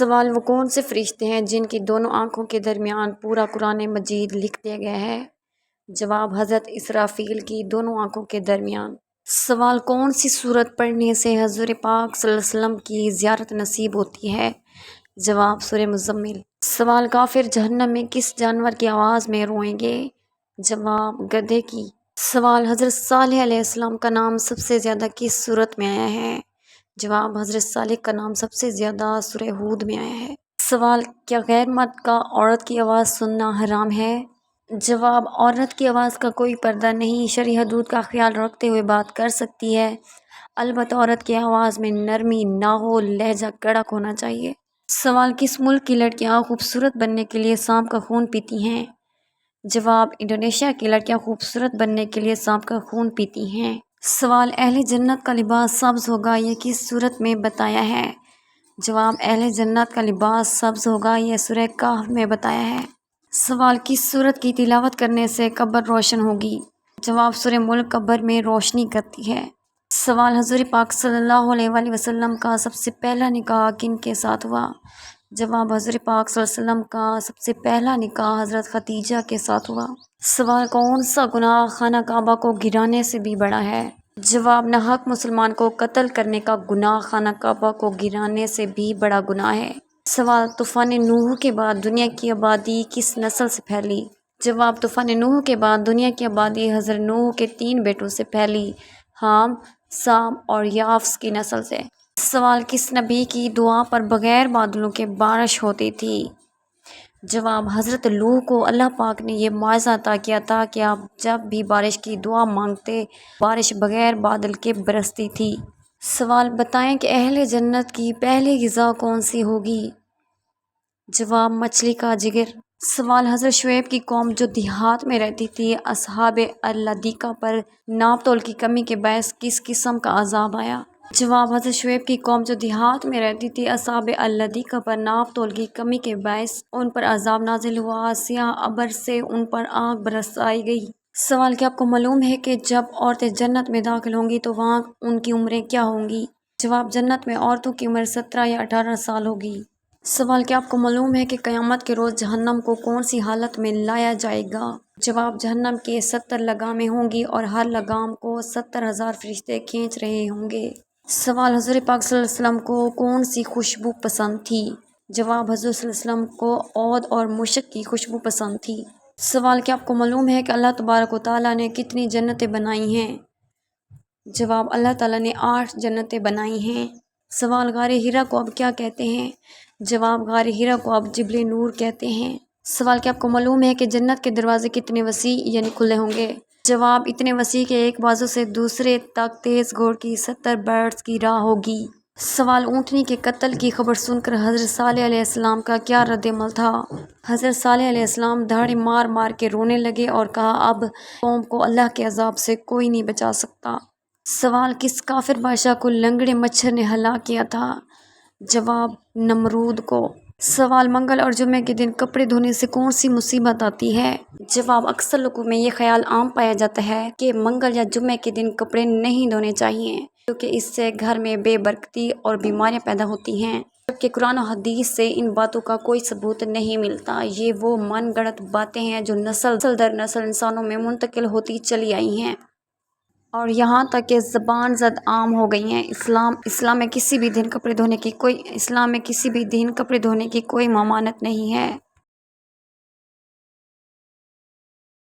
سوال: وہ کون سے فرشتے ہیں جن کی دونوں آنکھوں کے درمیان پورا قرآن مجید لکھ دیا گیا ہے؟ جواب: حضرت اسرافیل کی دونوں آنکھوں کے درمیان۔ سوال: کون سی سورت پڑھنے سے حضور پاک صلی اللہ علیہ وسلم کی زیارت نصیب ہوتی ہے؟ جواب: سورہ مزمل۔ سوال: کافر جہنم میں کس جانور کی آواز میں روئیں گے؟ جواب: گدھے کی۔ سوال: حضرت صالح علیہ السلام کا نام سب سے زیادہ کس سورت میں آیا ہے؟ جواب: حضرت صالح کا نام سب سے زیادہ سورہ ہود میں آیا ہے۔ سوال: کیا غیر مرد کا عورت کی آواز سننا حرام ہے؟ جواب: عورت کی آواز کا کوئی پردہ نہیں، شرعی حدود کا خیال رکھتے ہوئے بات کر سکتی ہے، البتہ عورت کی آواز میں نرمی نہ ہو، لہجہ کڑک ہونا چاہیے۔ سوال: کس ملک کی لڑکیاں خوبصورت بننے کے لیے سانپ کا خون پیتی ہیں؟ جواب: انڈونیشیا کی لڑکیاں خوبصورت بننے کے لیے سانپ کا خون پیتی ہیں۔ سوال: اہل جنت کا لباس سبز ہوگا، یہ کس سورت میں بتایا ہے؟ جواب: اہل جنت کا لباس سبز ہوگا، یہ سورہ کہف میں بتایا ہے۔ سوال: کس سورت کی تلاوت کرنے سے قبر روشن ہوگی؟ جواب: سورہ ملک قبر میں روشنی کرتی ہے۔ سوال: حضور پاک صلی اللہ علیہ وآلہ وسلم کا سب سے پہلا نکاح کن کے ساتھ ہوا؟ جواب: حضور پاک صلی اللہ علیہ وسلم کا سب سے پہلا نکاح حضرت خدیجہ کے ساتھ ہوا۔ سوال: کون سا گناہ خانہ کعبہ کو گرانے سے بھی بڑا ہے؟ جواب: ناحق مسلمان کو قتل کرنے کا گناہ خانہ کعبہ کو گرانے سے بھی بڑا گناہ ہے۔ سوال: طوفان نوح کے بعد دنیا کی آبادی کس نسل سے پھیلی؟ جواب: طوفان نوح کے بعد دنیا کی آبادی حضرت نوح کے 3 بیٹوں سے پھیلی، حام، سام اور یافس کی نسل سے۔ سوال: کس نبی کی دعا پر بغیر بادلوں کے بارش ہوتی تھی؟ جواب: حضرت نوح کو اللہ پاک نے یہ معجزہ عطا کیا تھا کہ آپ جب بھی بارش کی دعا مانگتے بارش بغیر بادل کے برستی تھی۔ سوال: بتائیں کہ اہل جنت کی پہلی غذا کون سی ہوگی؟ جواب: مچھلی کا جگر۔ سوال: حضرت شعیب کی قوم جو دیہات میں رہتی تھی، اصحاب الایکہ پر ناپ تول کی کمی کے باعث کس قسم کا عذاب آیا؟ جواب: حضرت شعیب کی قوم جو دیہات میں رہتی تھی، اصحاب الایکہ پر ناپ تول کی کمی کے باعث ان پر عذاب نازل ہوا، سیاہ ابر سے ان پر آگ برسائی گئی۔ سوال: کیا آپ کو معلوم ہے کہ جب عورتیں جنت میں داخل ہوں گی تو وہاں ان کی عمریں کیا ہوں گی؟ جواب: جنت میں عورتوں کی عمر 17 یا 18 سال ہوگی۔ سوال: کیا آپ کو معلوم ہے کہ قیامت کے روز جہنم کو کون سی حالت میں لایا جائے گا؟ جواب: جہنم کے 70 لگامیں ہوں گی اور ہر لگام کو 70,000 فرشتے کھینچ رہے ہوں گے۔ سوال: حضور پاک صلی اللہ علیہ وسلم کو کون سی خوشبو پسند تھی؟ جواب: حضور صلی اللہ علیہ وسلم کو عود اور مشک کی خوشبو پسند تھی۔ سوال: کیا آپ کو معلوم ہے کہ اللہ تبارک و تعالیٰ نے کتنی جنتیں بنائی ہیں؟ جواب: اللہ تعالیٰ نے 8 جنتیں بنائی ہیں۔ سوال: غار حرا کو اب کیا کہتے ہیں؟ جواب: غار حرا کو اب جبل نور کہتے ہیں۔ سوال: کیا آپ کو معلوم ہے کہ جنت کے دروازے کتنے وسیع یعنی کھلے ہوں گے؟ جواب: اتنے وسیع کہ ایک بازو سے دوسرے تک تیز گھوڑ کی 70 برڈز کی راہ ہوگی۔ سوال: اونٹنی کے قتل کی خبر سن کر حضرت صالح علیہ السلام کا کیا رد عمل تھا؟ حضرت صالح علیہ السلام دھاڑیں مار مار کے رونے لگے اور کہا، اب قوم کو اللہ کے عذاب سے کوئی نہیں بچا سکتا۔ سوال: کس کافر بادشاہ کو لنگڑے مچھر نے ہلاک کیا تھا؟ جواب: نمرود کو۔ سوال: منگل اور جمعے کے دن کپڑے دھونے سے کون سی مصیبت آتی ہے؟ جواب: اکثر لوگوں میں یہ خیال عام پایا جاتا ہے کہ منگل یا جمعے کے دن کپڑے نہیں دھونے چاہیے کیونکہ اس سے گھر میں بے برکتی اور بیماریاں پیدا ہوتی ہیں، جبکہ قرآن و حدیث سے ان باتوں کا کوئی ثبوت نہیں ملتا۔ یہ وہ من گھڑت باتیں ہیں جو نسل در نسل انسانوں میں منتقل ہوتی چلی آئی ہیں اور یہاں تک کہ زبان زد عام ہو گئی ہیں۔ اسلام میں کسی بھی دن کپڑے دھونے کی کوئی ممانعت نہیں ہے۔